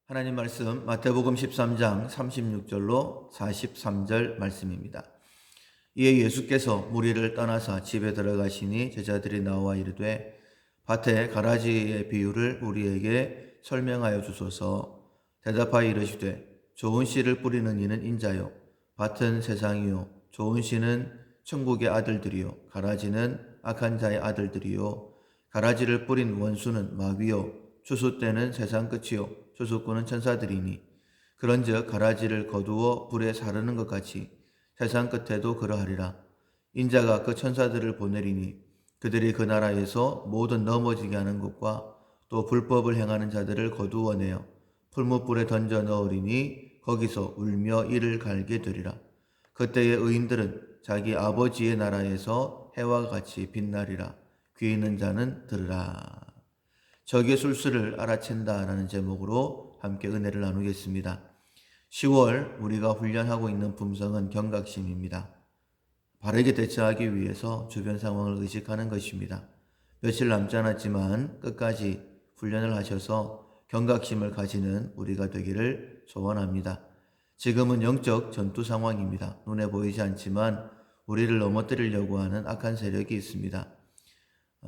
하나님 말씀 마태복음 13장 36절로 43절 말씀입니다. 이에 예수께서 무리를 떠나사 집에 들어가시니 제자들이 나와 이르되 밭에 가라지의 비유를 우리에게 설명하여 주소서. 대답하여 이르시되 좋은 씨를 뿌리는 이는 인자요 밭은 세상이요 좋은 씨는 천국의 아들들이요 가라지는 악한 자의 아들들이요 가라지를 뿌린 원수는 마귀요 추수 때는 세상 끝이요 추수꾼은 천사들이니 그런즉 가라지를 거두어 불에 사르는 것 같이 세상 끝에도 그러하리라. 인자가 그 천사들을 보내리니 그들이 그 나라에서 모든 넘어지게 하는 것과 또 불법을 행하는 자들을 거두어내어 풀무불에 던져 넣으리니 거기서 울며 이를 갈게 되리라. 그때의 의인들은 자기 아버지의 나라에서 해와 같이 빛나리라. 귀 있는 자는 들으라. 적의 술수를 알아챈다라는 제목으로 함께 은혜를 나누겠습니다. 10월 우리가 훈련하고 있는 품성은 경각심입니다. 바르게 대처하기 위해서 주변 상황을 의식하는 것입니다. 며칠 남지 않았지만 끝까지 훈련을 하셔서 경각심을 가지는 우리가 되기를 소원합니다. 지금은 영적 전투 상황입니다. 눈에 보이지 않지만 우리를 넘어뜨리려고 하는 악한 세력이 있습니다.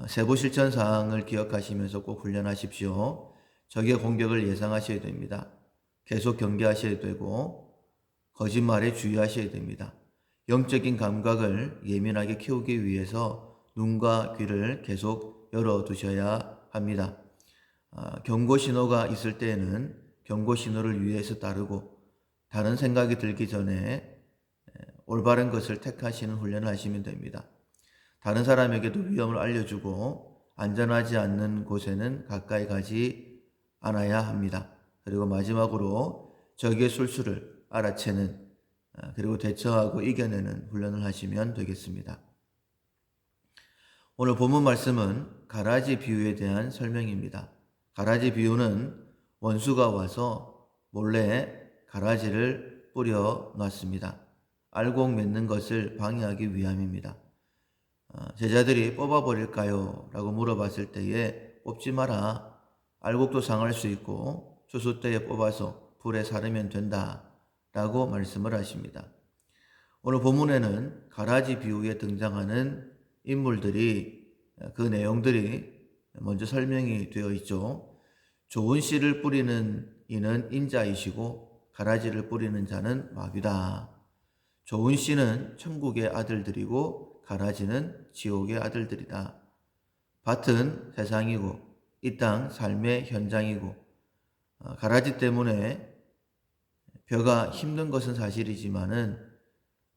세부 실천 사항을 기억하시면서 꼭 훈련하십시오. 적의 공격을 예상하셔야 됩니다. 계속 경계하셔야 되고 거짓말에 주의하셔야 됩니다. 영적인 감각을 예민하게 키우기 위해서 눈과 귀를 계속 열어두셔야 합니다. 경고 신호가 있을 때에는 경고 신호를 위해서 따르고 다른 생각이 들기 전에 올바른 것을 택하시는 훈련을 하시면 됩니다. 다른 사람에게도 위험을 알려주고 안전하지 않는 곳에는 가까이 가지 않아야 합니다. 그리고 마지막으로 적의 술수를 알아채는 그리고 대처하고 이겨내는 훈련을 하시면 되겠습니다. 오늘 본문 말씀은 가라지 비유에 대한 설명입니다. 가라지 비유는 원수가 와서 몰래 가라지를 뿌려 놨습니다. 알곡 맺는 것을 방해하기 위함입니다. 제자들이 뽑아버릴까요? 라고 물어봤을 때에 뽑지 마라. 알곡도 상할 수 있고 추수 때에 뽑아서 불에 사르면 된다. 라고 말씀을 하십니다. 오늘 본문에는 가라지 비유에 등장하는 인물들이 그 내용들이 먼저 설명이 되어 있죠. 좋은 씨를 뿌리는 이는 인자이시고 가라지를 뿌리는 자는 마귀다. 좋은 씨는 천국의 아들들이고 가라지는 지옥의 아들들이다. 밭은 세상이고 이 땅 삶의 현장이고 가라지 때문에 벼가 힘든 것은 사실이지만은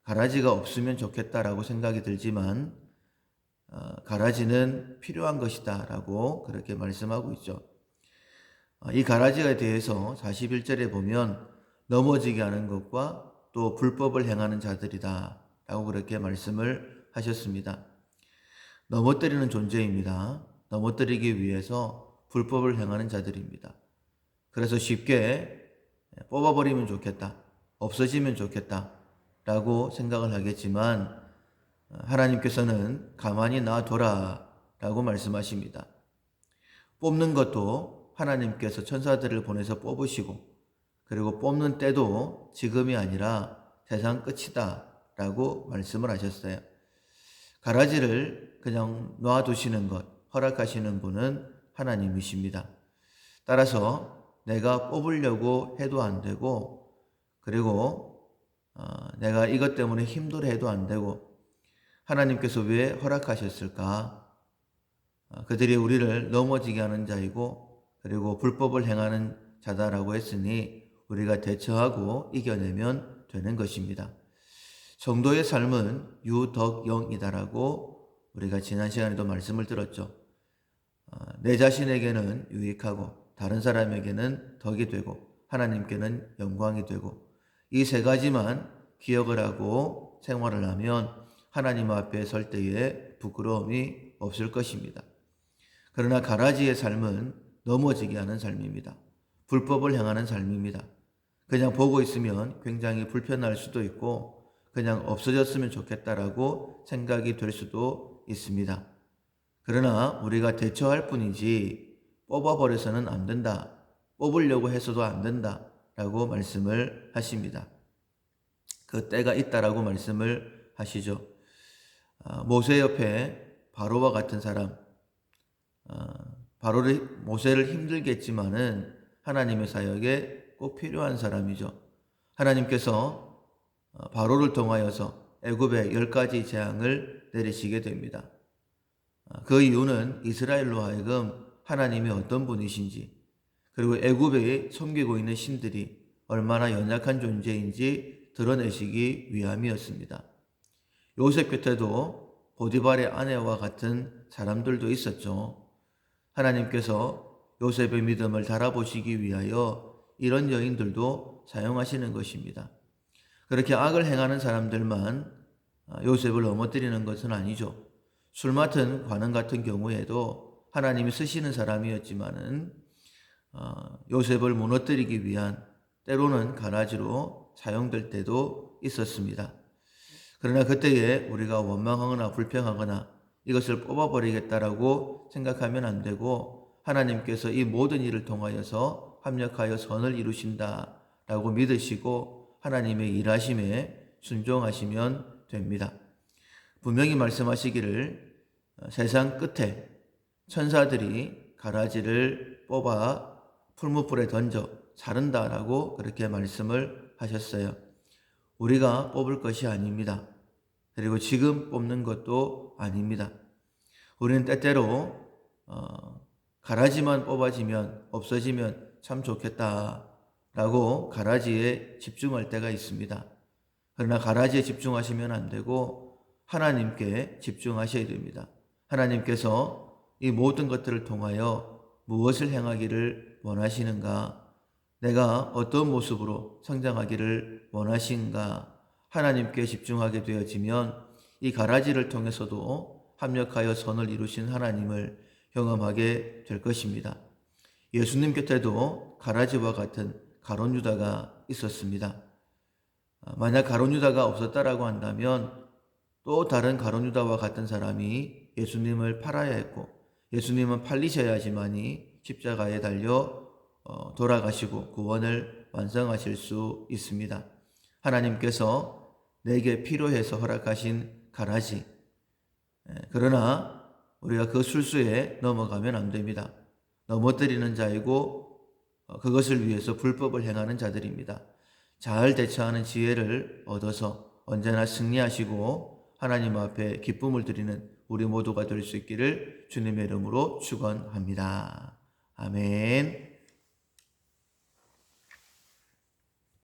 가라지가 없으면 좋겠다라고 생각이 들지만 가라지는 필요한 것이다 라고 그렇게 말씀하고 있죠. 이 가라지에 대해서 41절에 보면 넘어지게 하는 것과 또 불법을 행하는 자들이다 라고 그렇게 말씀을 하셨습니다. 넘어뜨리는 존재입니다. 넘어뜨리기 위해서 불법을 행하는 자들입니다. 그래서 쉽게 뽑아버리면 좋겠다, 없어지면 좋겠다 라고 생각을 하겠지만 하나님께서는 가만히 놔둬라 라고 말씀하십니다. 뽑는 것도 하나님께서 천사들을 보내서 뽑으시고 그리고 뽑는 때도 지금이 아니라 세상 끝이다 라고 말씀을 하셨어요. 가라지를 그냥 놔두시는 것, 허락하시는 분은 하나님이십니다. 따라서 내가 뽑으려고 해도 안 되고 그리고 내가 이것 때문에 힘들어 해도 안 되고 하나님께서 왜 허락하셨을까? 그들이 우리를 넘어지게 하는 자이고 그리고 불법을 행하는 자다라고 했으니 우리가 대처하고 이겨내면 되는 것입니다. 성도의 삶은 유덕영이다라고 우리가 지난 시간에도 말씀을 들었죠. 내 자신에게는 유익하고 다른 사람에게는 덕이 되고 하나님께는 영광이 되고 이 세 가지만 기억을 하고 생활을 하면 하나님 앞에 설 때에 부끄러움이 없을 것입니다. 그러나 가라지의 삶은 넘어지게 하는 삶입니다. 불법을 행하는 삶입니다. 그냥 보고 있으면 굉장히 불편할 수도 있고 그냥 없어졌으면 좋겠다라고 생각이 될 수도 있습니다. 그러나 우리가 대처할 뿐이지 뽑아버려서는 안 된다. 뽑으려고 해서도 안 된다라고 말씀을 하십니다. 그 때가 있다라고 말씀을 하시죠. 모세 옆에 바로와 같은 사람, 모세를 힘들겠지만은 하나님의 사역에 꼭 필요한 사람이죠. 하나님께서 바로를 통하여서 애굽에 10가지 재앙을 내리시게 됩니다. 그 이유는 이스라엘로 하여금 하나님이 어떤 분이신지, 그리고 애굽에 섬기고 있는 신들이 얼마나 연약한 존재인지 드러내시기 위함이었습니다. 요셉 곁에도 보디발의 아내와 같은 사람들도 있었죠. 하나님께서 요셉의 믿음을 달아보시기 위하여 이런 여인들도 사용하시는 것입니다. 그렇게 악을 행하는 사람들만 요셉을 넘어뜨리는 것은 아니죠. 술 맡은 관원 같은 경우에도 하나님이 쓰시는 사람이었지만은 요셉을 무너뜨리기 위한 때로는 가라지로 사용될 때도 있었습니다. 그러나 그때에 우리가 원망하거나 불평하거나 이것을 뽑아버리겠다라고 생각하면 안 되고, 하나님께서 이 모든 일을 통하여서 합력하여 선을 이루신다라고 믿으시고 하나님의 일하심에 순종하시면 됩니다. 분명히 말씀하시기를 세상 끝에 천사들이 가라지를 뽑아 풀무불에 던져 자른다라고 그렇게 말씀을 하셨어요. 우리가 뽑을 것이 아닙니다. 그리고 지금 뽑는 것도 아닙니다. 우리는 때때로 가라지만 뽑아지면 없어지면 참 좋겠다라고 가라지에 집중할 때가 있습니다. 그러나 가라지에 집중하시면 안 되고 하나님께 집중하셔야 됩니다. 하나님께서 이 모든 것들을 통하여 무엇을 행하기를 원하시는가? 내가 어떤 모습으로 성장하기를 원하신가? 하나님께 집중하게 되어지면 이 가라지를 통해서도 합력하여 선을 이루신 하나님을 경험하게 될 것입니다. 예수님 곁에도 가라지와 같은 가룟 유다가 있었습니다. 만약 가룟 유다가 없었다라고 한다면 또 다른 가룟 유다와 같은 사람이 예수님을 팔아야 했고, 예수님은 팔리셔야지만이 십자가에 달려 돌아가시고 구원을 완성하실 수 있습니다. 하나님께서 내게 필요해서 허락하신 가라지, 그러나 우리가 그 술수에 넘어가면 안 됩니다. 넘어뜨리는 자이고 그것을 위해서 불법을 행하는 자들입니다. 잘 대처하는 지혜를 얻어서 언제나 승리하시고 하나님 앞에 기쁨을 드리는 우리 모두가 될 수 있기를 주님의 이름으로 축원합니다. 아멘.